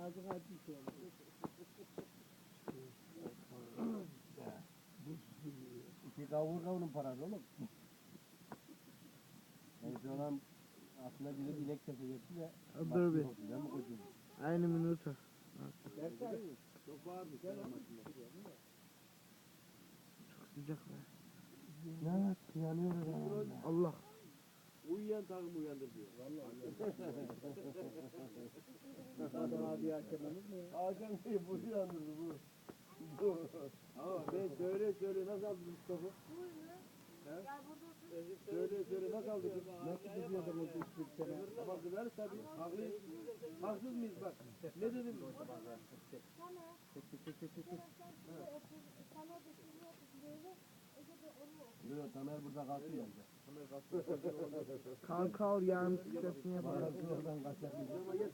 Ağzına bir şey oldu. İki kavurun parası oğlum. Yani şu an aslında gidip inek kesecekti de. Dur bir. Ben mi koşayım? Aynı minuta. Berkay. Çok bağırmış. Gel oğlum. Çok sıcak be. Evet yanıyoruz ama. Allah. Uyuyan takım uyandır diyor. Vallahi. Zaten abi hakemimiz mi ya? Hakan Bey bu yandırdı bu. Ama ben söyle nasıl aldın topu? Söyle nasıl aldın? Nasıl gidiyor da bu bir sene? Ama kızarız tabii. Haklıyız. Haksız mıyız bak? Ne dedim? Yok Tamer burada kalsın bence. Kalk yarın bisikletini yapalım. Oradan kaçak. Ama gel.